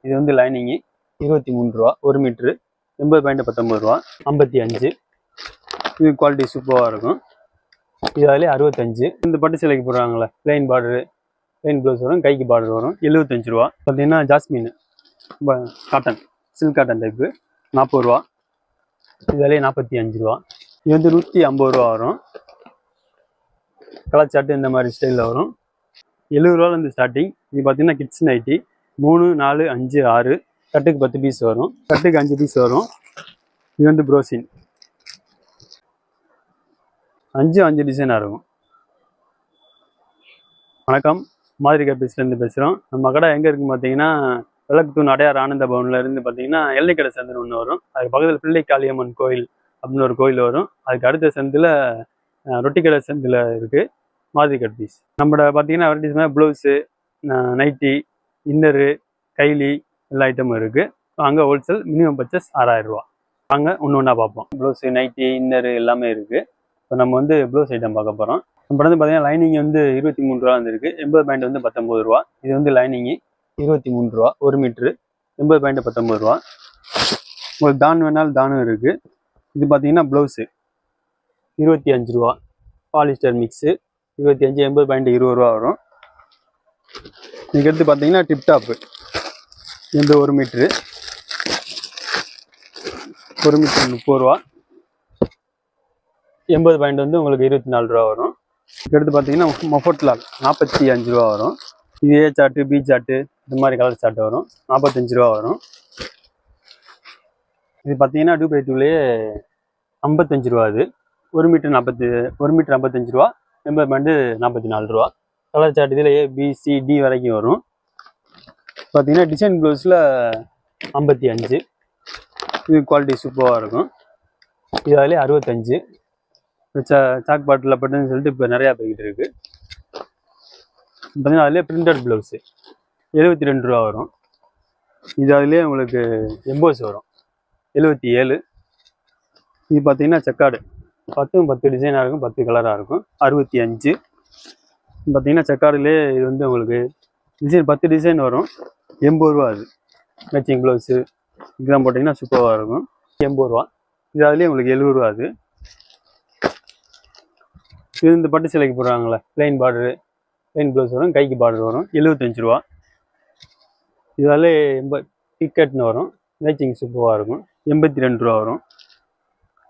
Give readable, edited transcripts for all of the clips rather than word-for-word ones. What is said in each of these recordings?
இது வந்து லைனிங்கு 23 ரூபா 1 மீட்ரு 80.19 ரூபா 55. இது குவாலிட்டி சூப்பராக இருக்கும். இது அதிலே 65. இந்த பட்டு சிலைக்கு போடுறாங்களே பிளைன் பார்டரு பிளைன் ப்ளவுஸ் வரும், கைக்கு பார்டர் வரும் 75 ரூபா. பார்த்தீங்கன்னா jasmine cotton silk cotton type 40 ரூபா. இதாலே 45 ரூபா. இது வந்து 150 ரூபா வரும். கலர் சாட்டு இந்த மாதிரி ஸ்டைலில் வரும். 70 ரூபாலேருந்து ஸ்டார்டிங். இது பார்த்தீங்கன்னா கிட்ஸ் நைட்டி 3, 4, 5, 6 கட்டுக்கு 10 பீஸ் வரும், கட்டுக்கு 5 பீஸ் வரும். இது வந்து ப்ரோசின் 5 டிசைனாக இருக்கும். வணக்கம், மாதிரி கப்பீஸ்லேருந்து பேசுகிறோம். நம்ம கடை எங்கே இருக்குன்னு பார்த்தீங்கன்னா விளக்குத்தூண் அடையார் ஆனந்த பவன்லேருந்து பார்த்தீங்கன்னா எல்லைக்கடை சந்துன்னு ஒன்று வரும். அதுக்கு பக்கத்தில் பிள்ளை காளியம்மன் கோயில் அப்படின்னு ஒரு கோயில் வரும். அதுக்கு அடுத்த சந்தில் ரொட்டிக்கடை சந்தில் இருக்குது மாதிரி கப்பீஸ். நம்மளோட பார்த்தீங்கன்னா வெரைட்டிஸ் ப்ளவுஸு, நைட்டி, இன்னரு, கைலி எல்லா ஐட்டமும் இருக்குது. அங்கே ஹோல்சேல் மினிமம் பர்ச்சேஸ் 6000 ரூபா. அங்கே ஒன்று ஒன்றா பார்ப்போம். ப்ளவுஸு, நைட்டி, இன்னரு எல்லாமே இருக்குது. இப்போ நம்ம வந்து ப்ளவுஸ் ஐட்டம் பார்க்க போகிறோம். நம்ம வந்து பார்த்தீங்கன்னா லைனிங் வந்து 23 ரூபா வந்துருக்கு. 80 பாயிண்ட் வந்து 19 ரூபா. இது வந்து லைனிங்கு 23 ரூபா 1 மீட்ரு 80 பாயிண்ட் 19 ரூபா. உங்களுக்கு தான் வேணாலும் தானும் இருக்குது. இது பார்த்தீங்கன்னா ப்ளவுஸு 25 ரூபா பாலிஸ்டர் மிக்ஸு 25 80 பாயிண்ட் 20 ரூபா வரும். இதுக்கடுத்து பார்த்தீங்கன்னா டிப்டாப்பு இந்த 1 மீட்ரு 30 ரூபா 80 பாயிண்ட் வந்து உங்களுக்கு 24 ரூபா வரும். இதுக்கடுத்து பார்த்தீங்கன்னா மொஃபோட்லாக் 45 ரூபா வரும். இது ஏ சாட்டு, பி சாட்டு இந்த மாதிரி கலர் சாட்டு வரும் 45 ரூபா வரும். இது பார்த்தீங்கன்னா 2x2லேயே 55 ரூபா. இது 1 மீட்ரு 55 ரூபா 80 பாயிண்ட் 44 ரூபா. கலர் சாட்டு இதில் ABCD வரைக்கும் வரும். பார்த்தீங்கன்னா டிசைன் ப்ளவுஸில் 55. இது குவாலிட்டி சூப்பராக இருக்கும். இது அதிலே 65. சாக் பாட்டில் பட்டுன்னு சொல்லிட்டு இப்போ நிறையா போய்கிட்டு இருக்குது. பார்த்தீங்கன்னா அதிலே பிரிண்டட் ப்ளவுஸு 72 ரூபா வரும். இது அதிலே உங்களுக்கு எம்போஸ் வரும் 77. இது பார்த்தீங்கன்னா செக்காடு 10 டிசைனாக இருக்கும், 10 கலராக இருக்கும் 65. பார்த்தீங்கன்னா செக்காடுலேயே இது வந்து உங்களுக்கு டிசைன் 10 டிசைன் வரும் 80 ரூபா. அது மேட்சிங் ப்ளவுஸு இதெல்லாம் போட்டிங்கன்னா சூப்பராக இருக்கும் 80 ரூபா. இது அதுலேயே உங்களுக்கு 70 ரூபா. அது இது இந்த பட்டு சிலைக்கு போடுறாங்களே பிளைன் பார்டரு பிளைன் ப்ளவுஸ் வரும், கைக்கு பார்டர் வரும் 75 ரூபா. இதாலே டிக்கெட்னு வரும், மேட்சிங் சூப்பராக இருக்கும் 82 ரூபா வரும்.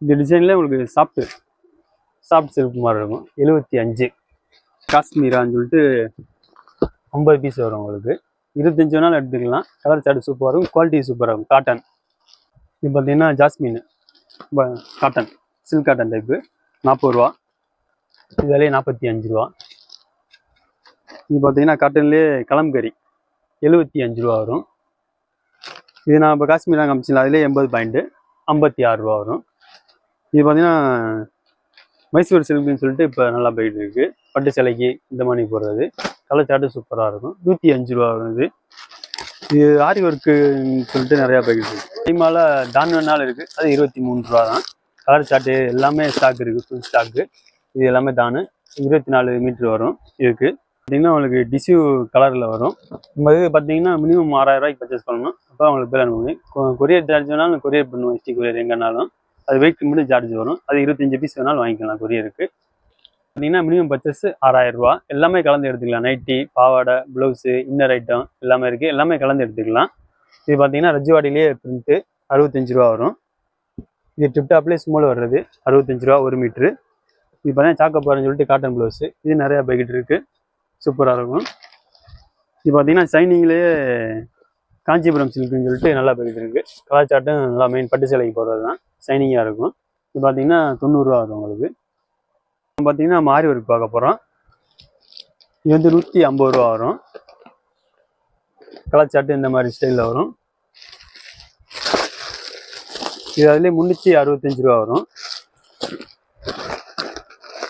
இந்த டிசைனில் உங்களுக்கு சாஃப்ட் சில்க் மாதிரி இருக்கும் 75. காஷ்மீரான்னு சொல்லிட்டு 50 பீஸ் வரும். உங்களுக்கு 25 வேணாலும் எடுத்துக்கலாம். கலர் சார்ட் சூப்பராக இருக்கும், குவாலிட்டி சூப்பராக இருக்கும். காட்டன் இது பார்த்தீங்கன்னா jasmine cotton silk cotton type 40 ரூபா. இதாலே 45 ரூபா. இது பார்த்தீங்கன்னா காட்டன்லேயே கலம்கரி 75 ரூபா வரும். இது நான் இப்போ காஷ்மீராக காமிச்சிங்களா அதிலே 80 பாயிண்ட் 56 ரூபா வரும். இது பார்த்தீங்கன்னா மைசூர் சில்க்னு சொல்லிட்டு இப்போ நல்லா போயிட்டு இருக்குது. பட்டு சிலைக்கு இந்த மாதிரி போடுறது. கலர் சார்ட்டு சூப்பராக இருக்கும் 105 ரூபா வருது. இது ஆரி ஒர்க்குன்னு சொல்லிட்டு நிறையா போய்கிட்டு இருக்குது. டைமால் தான் வேணாலும் இருக்குது, அது 23 ரூபா தான். கலர் சார்ட்டு எல்லாமே ஸ்டாக் இருக்குது, ஃபுல் ஸ்டாக்கு. இது எல்லாமே தானு 24 மீட்ரு வரும். இதுக்கு பார்த்தீங்கன்னா உங்களுக்கு டிஷ்யூ கலரில் வரும். நம்ம இது பார்த்தீங்கன்னா மினிமம் 6000 ரூபாய்க்கு பர்ச்சேஸ் பண்ணணும். அப்போ உங்களுக்கு பேர் அனுப்புங்க. கொரியர் சார்ஜ் வேணாலும் கொரியர் பண்ணுவோம், எஸ்டி கொரியர் எங்கேனாலும். அது வெயிட் மட்டும் சார்ஜ் வரும். அது 25 பீஸ் வேணாலும் வாங்கிக்கலாம் கொரியருக்கு. பார்த்தீங்கன்னா மினிமம் பர்ச்சேஸ் 6000 ரூபா. எல்லாமே கலந்து எடுத்துக்கலாம். நைட்டி, பாவாடை, ப்ளவுஸு, இன்னர் ஐட்டம் எல்லாமே இருக்குது. எல்லாமே கலந்து எடுத்துக்கலாம். இது பார்த்தீங்கன்னா ரஜ்வாடியிலே பிரிண்ட்டு 65 ரூபா வரும். இது டிப்டாப்லேயே ஸ்மால் வர்றது 65 ரூபா 1 மீட்ரு. இது பார்த்தீங்கன்னா சாக்கப்பாருன்னு சொல்லிட்டு காட்டன் ப்ளவுஸு. இது நிறையா போய்கிட்டு இருக்குது, சூப்பராக இருக்கும். இது பார்த்தீங்கன்னா ஷைனிங்லேயே காஞ்சிபுரம் சில்க்குன்னு சொல்லிட்டு நல்லா போய்கிட்டு இருக்குது. கலர் சாட்டும் நல்லா மெயின் பட்டு சிலைக்கு போடுறது தான், ஷைனிங்காக இருக்கும். இது பார்த்தீங்கன்னா 90 ரூபா வரும் உங்களுக்கு. பார்த்தீங்கன்னா மாரி ஒர்க் பார்க்க போகிறோம். இது வந்து 150 ரூபா வரும். கலர் சாட்டு இந்த மாதிரி ஸ்டைலில் வரும். இது அதுலேயே 365 ரூபா வரும்.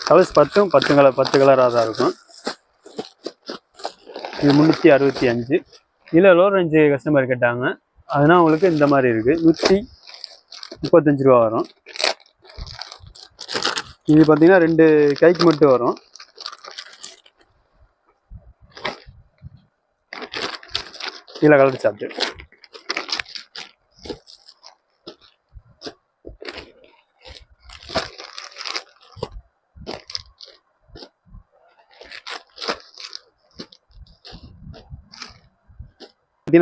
கலர்ஸ் 10 கலராக தான் இருக்கும். இது 365. இதில் லோ ரேஞ்சு கஸ்டமர் கேட்டாங்க, அதனால் உங்களுக்கு இந்த மாதிரி இருக்குது 135 ரூபா வரும். இது பார்த்தீங்கன்னா 2 கைக்கு மட்டும் வரும். இதில் கலர் சார்ட்டு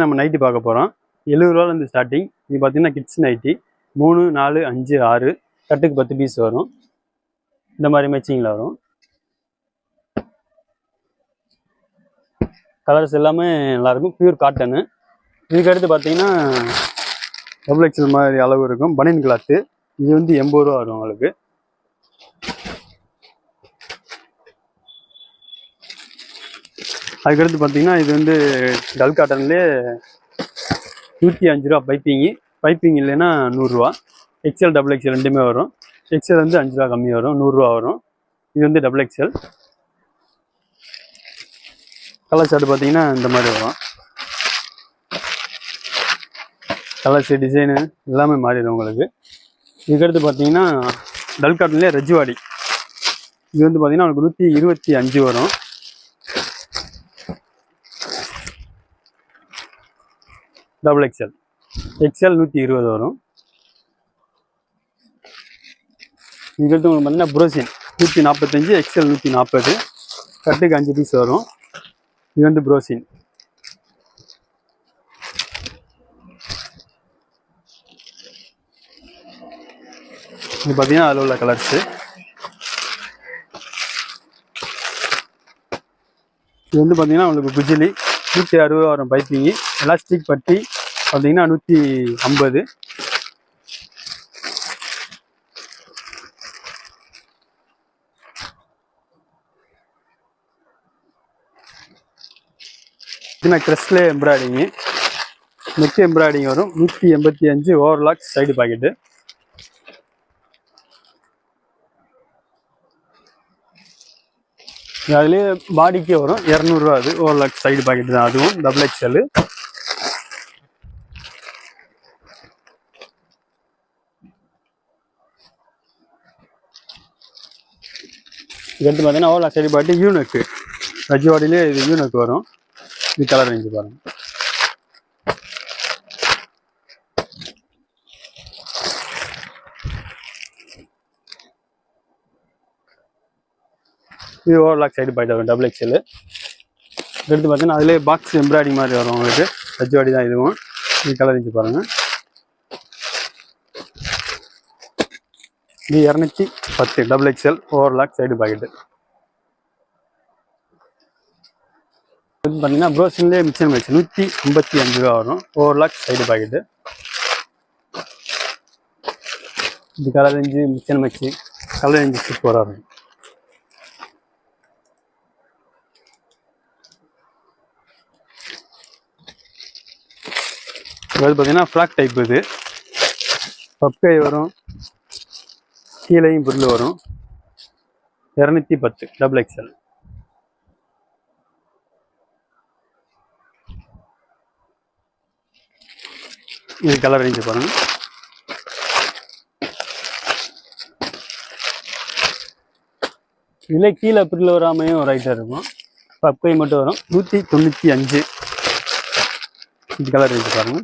நம்ம நைட்டி பார்க்க போகிறோம். 70 ரூபாலேருந்து ஸ்டார்டிங். இது பார்த்தீங்கன்னா கிட்ஸ் நைட்டி 3, 4, 5, 6 கட்டுக்கு 10 பீஸ் வரும். இந்த மாதிரி மேட்சிங்கில் வரும். கலர்ஸ் எல்லாமே நல்லாயிருக்கும். Pure cotton. இதுக்கு அடுத்து பார்த்தீங்கன்னா XXL மாதிரி அளவு இருக்கும். பனியன் கிளாத்து. இது வந்து 80 ரூபா வரும் உங்களுக்கு. அதுக்கடுத்து பார்த்தீங்கன்னா இது வந்து டல் காட்டன்லேயே 105 ரூபா பைப்பிங் இல்லைன்னா 100 ரூபா. XL XXL ரெண்டுமே வரும். XL வந்து 5 ரூபா கம்மி வரும், 100 ரூபா வரும். இது வந்து XXL. கலர் ஷர்ட் பார்த்தீங்கன்னா இந்த மாதிரி வரும். கலர்ஸ் டிசைனு எல்லாமே மாறிடும் உங்களுக்கு. இதுக்கடுத்து பார்த்தீங்கன்னா டல் காட்டன்லேயே ரஜ்வாடி. இது வந்து பார்த்தீங்கன்னா உங்களுக்கு 125 வரும். XXL. XL 120 வரும். இதுக்கடுத்து உங்களுக்கு பார்த்தீங்கன்னா புரோசின் 145, XL 140 கட்டுக்கு 5 பீஸ் வரும். இது வந்து புரோசின். இது பார்த்தீங்கன்னா அதில் உள்ள கலர்ஸு. இது வந்து பார்த்தீங்கன்னா உங்களுக்கு குஜிலி 160 வரும். பைப்பிங்கு எலாஸ்டிக் பட்டி பார்த்தீங்கன்னா 150. கிரெஸ்லே எம்ப்ராய்டிங்கு நெக் எம்ப்ராய்டிங் வரும். 185 ஓவர்லாக் சைடு பாக்கெட்டு. அதுலேயே பாடிக்கே வரும் 200 ரூபா. அது ஓவர்லாக் சைடு பாக்கெட்டு தான். அதுவும் XXL. இதுக்கடுத்து பார்த்தீங்கன்னா ஓவர்லாக் சைடு பாக்கெட்டு யூனக்கு. ரஜ்வாடியிலே இது யூனக்கு வரும். இது கலர் ரேஞ்சு பாருங்க. இது ஓவர்லாக் சைடு பாக்கெட் வரும் XXL. எடுத்து பார்த்தீங்கன்னா அதிலே பாக்ஸ் எம்ப்ராய்டிங் மாதிரி வரும் உங்களுக்கு. ரஜ்வாடி தான் இதுவும். இது கலர் ரேஞ்சு பாருங்க. இது 210 XXL ஓவர்லாக் சைடு பாக்கெட்டு. பார்த்தீங்கன்னா ப்ரோஷன்லேயே மிக்சர் மேட்ச் 155 ரூபா வரும். Overlock side pocket. இது colour range mixer match colour range சூப்பராக இருக்கும். இது பார்த்தீங்கன்னா ஃப்ராக் டைப். இது பப்கை வரும், கீழையும் பொருள் வரும். 210 XXL. இது கலர் ரேஞ்சு பாருங்க. இதில் கீழே பொருள் வராமையும் ஒரு ஐட்டம் இருக்கும். பப்கை மட்டும் வரும். 195. இது கலர் ரேஞ்சு பாருங்க.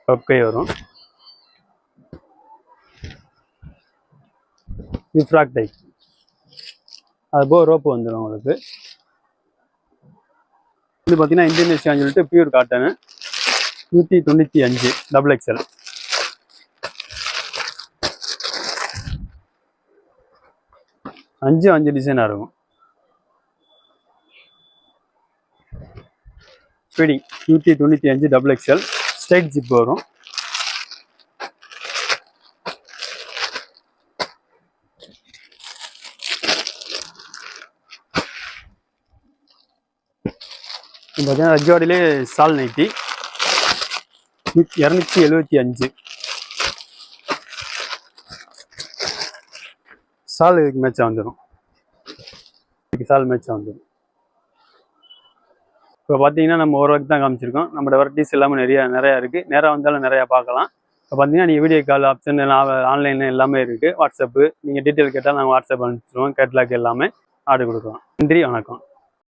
பப்கை வரும். இது ஃப்ராக் டைப். அது போக ரோப்பு வந்துடும் உங்களுக்கு. இது பார்த்தீங்கன்னா இந்தியன் சொல்லிட்டு பியூர் காட்டனு 195 XXL. அஞ்சு டிசைனாக இருக்கும். Feeding 195 XXL. ஸ்ட்ரைட் ஜிப் வரும். பார்த்தீங்கன்னா ரஜ்வாடியிலே சால் நைட்டி 275. சால் இதுக்கு மேட்சாக வந்துடும். சால் மேட்சாக வந்துடும். இப்போ பார்த்தீங்கன்னா நம்ம ஒரு ஒர்க் தான் காமிச்சிருக்கோம். நம்மளோட வெரைட்டிஸ் எல்லாமே நிறையா இருக்குது. நேராக வந்தாலும் நிறையா பார்க்கலாம். இப்போ பார்த்தீங்கன்னா நீங்கள் வீடியோ கால் ஆப்ஷன் ஆன்லைனில் எல்லாமே இருக்குது. வாட்ஸ்அப்பு நீங்கள் டீட்டெயில் கேட்டால் நாங்கள் வாட்ஸ்அப் அனுப்பிச்சிடுவோம். கேட்லாக் எல்லாமே ஆர்டர் கொடுக்கலாம். நன்றி, வணக்கம்.